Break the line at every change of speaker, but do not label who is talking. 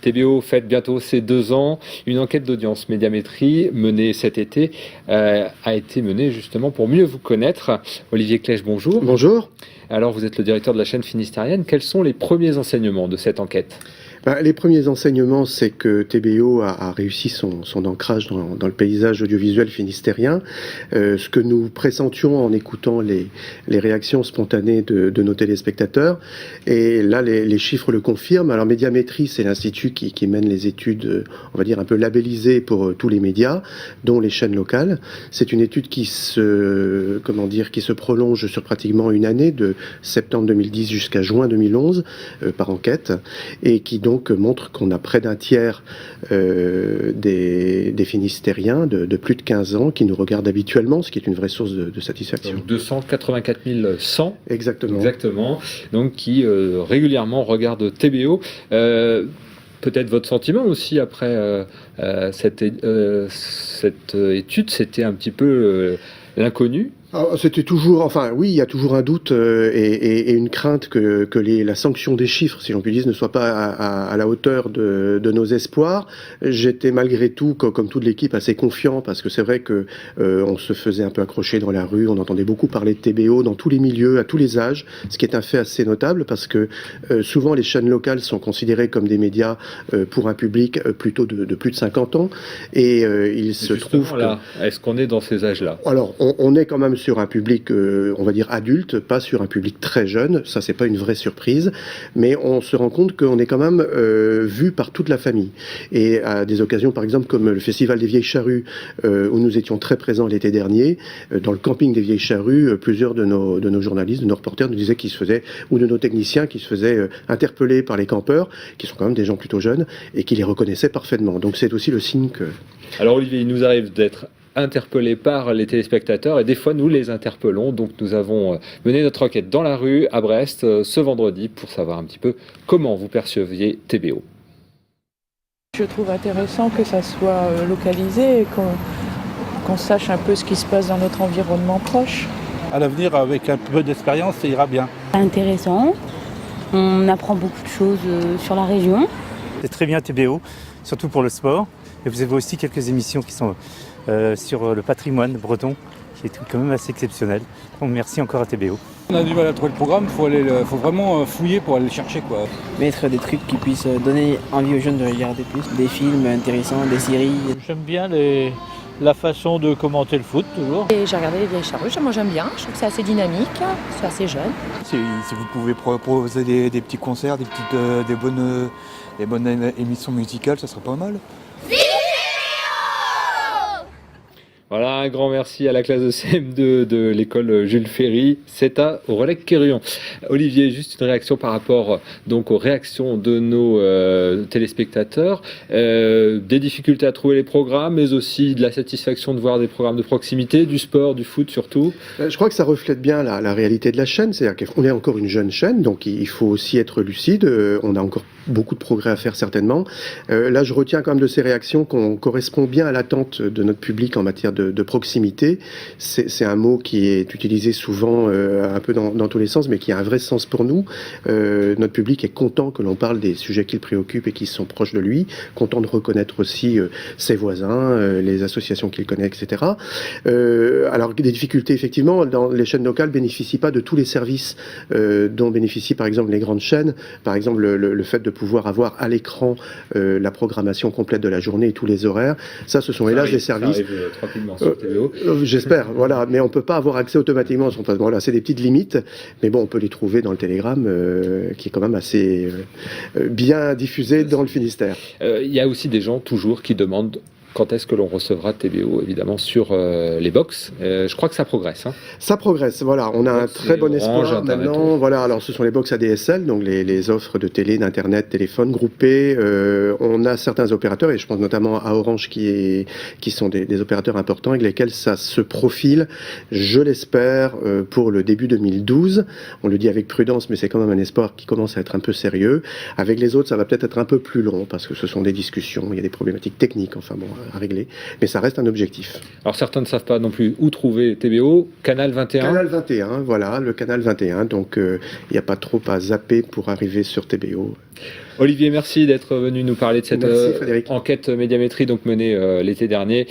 TBO fête bientôt ses 2 ans. Une enquête d'audience Médiamétrie menée cet été a été menée justement pour mieux vous connaître. Olivier Clèche, bonjour.
Bonjour.
Alors vous êtes le directeur de la chaîne finistérienne. Quels sont les premiers enseignements de cette enquête ?
Les premiers enseignements, c'est que TBO a réussi son ancrage dans le paysage audiovisuel finistérien. Ce que nous pressentions en écoutant les réactions spontanées de nos téléspectateurs. Et là, les chiffres le confirment. Alors, Médiamétrie, c'est l'institut qui mène les études, on va dire, un peu labellisées pour tous les médias, dont les chaînes locales. C'est une étude qui se prolonge sur pratiquement une année, de septembre 2010 jusqu'à juin 2011, par enquête, et qui donc montre qu'on a près d'un tiers des Finistériens de plus de 15 ans qui nous regardent habituellement, ce qui est une vraie source de satisfaction.
Donc 284 100.
Exactement.
Exactement. Donc qui régulièrement regardent TBO. Peut-être votre sentiment aussi après cette étude, c'était un petit peu l'inconnu.
C'était toujours, oui, il y a toujours un doute et une crainte que la sanction des chiffres, si l'on peut dire, ne soit pas à la hauteur de nos espoirs. J'étais malgré tout, comme toute l'équipe, assez confiant parce que c'est vrai que on se faisait un peu accrocher dans la rue, on entendait beaucoup parler de TBO dans tous les milieux, à tous les âges, ce qui est un fait assez notable parce que souvent les chaînes locales sont considérées comme des médias pour un public plutôt de plus de 50 ans et il se trouve
là, est-ce qu'on est dans ces âges-là ?
Alors, on est quand même sur un public, on va dire adulte, pas sur un public très jeune. Ça, c'est pas une vraie surprise, mais on se rend compte qu'on est quand même vu par toute la famille. Et à des occasions, par exemple, comme le Festival des Vieilles Charrues, où nous étions très présents l'été dernier, dans le camping des Vieilles Charrues, plusieurs de nos journalistes, de nos reporters nous disaient qu'ils se faisaient, ou de nos techniciens, qui se faisaient interpeller par les campeurs, qui sont quand même des gens plutôt jeunes, et qui les reconnaissaient parfaitement. Donc c'est aussi le signe que...
Alors Olivier, il nous arrive d'être interpellés par les téléspectateurs et des fois nous les interpellons. Donc nous avons mené notre enquête dans la rue à Brest ce vendredi pour savoir un petit peu comment vous perceviez TBO.
Je trouve intéressant que ça soit localisé et qu'on sache un peu ce qui se passe dans notre environnement proche.
À l'avenir, avec un peu d'expérience, ça ira bien.
Intéressant, on apprend beaucoup de choses sur la région.
C'est très bien TBO, surtout pour le sport. Et vous avez aussi quelques émissions qui sont sur le patrimoine breton, qui est quand même assez exceptionnel. Donc merci encore à TBO.
On a du mal à trouver le programme, faut vraiment fouiller pour aller le chercher, quoi.
Mettre des trucs qui puissent donner envie aux jeunes de regarder plus, des films intéressants, des séries.
J'aime bien la façon de commenter le foot, toujours.
Et j'ai regardé les Vieilles Charrues, moi j'aime bien, je trouve que c'est assez dynamique, c'est assez jeune.
Si vous pouvez proposer des petits concerts, des bonnes émissions musicales, ça serait pas mal.
Voilà, un grand merci à la classe de CM2 de l'école Jules Ferry. C'est à Aurelec-Quéruon. Olivier, juste une réaction par rapport donc aux réactions de nos téléspectateurs. Des difficultés à trouver les programmes, mais aussi de la satisfaction de voir des programmes de proximité, du sport, du foot surtout.
Je crois que ça reflète bien la réalité de la chaîne. C'est-à-dire qu'on est encore une jeune chaîne, donc il faut aussi être lucide. On a encore beaucoup de progrès à faire certainement. Là, je retiens quand même de ces réactions qu'on correspond bien à l'attente de notre public en matière de proximité. C'est un mot qui est utilisé souvent un peu dans tous les sens, mais qui a un vrai sens pour nous. Notre public est content que l'on parle des sujets qui le préoccupent et qui sont proches de lui, content de reconnaître aussi ses voisins, les associations qu'il connaît, etc. Alors, des difficultés, effectivement, dans les chaînes locales bénéficient pas de tous les services dont bénéficient, par exemple, les grandes chaînes. Par exemple, le fait de pouvoir avoir à l'écran la programmation complète de la journée et tous les horaires. Ça, ce sont hélas des services.
Ça arrive tranquillement sur TBO.
J'espère, voilà. Mais on peut pas avoir accès automatiquement à son passeport. Voilà, c'est des petites limites. Mais bon, on peut les trouver dans le Télégramme, qui est quand même assez bien diffusé dans le Finistère.
Il y a aussi des gens toujours qui demandent quand est-ce que l'on recevra TBO, évidemment, sur les box. Je crois que ça progresse.
Ça progresse, voilà. On a un très bon espoir maintenant. Voilà, alors ce sont les box ADSL, donc les offres de télé, d'internet, téléphone groupées. On a certains opérateurs, et je pense notamment à Orange, qui sont des opérateurs importants, avec lesquels ça se profile, je l'espère, pour le début 2012. On le dit avec prudence, mais c'est quand même un espoir qui commence à être un peu sérieux. Avec les autres, ça va peut-être être un peu plus long, parce que ce sont des discussions, il y a des problématiques techniques, enfin bon, à régler, mais ça reste un objectif.
Alors certains ne savent pas non plus où trouver TBO, Canal 21.
Canal 21, voilà, le Canal 21, donc il n'y a pas trop à zapper pour arriver sur TBO.
Olivier, merci d'être venu nous parler de cette
Merci, Frédéric.
enquête médiamétrie donc menée l'été dernier.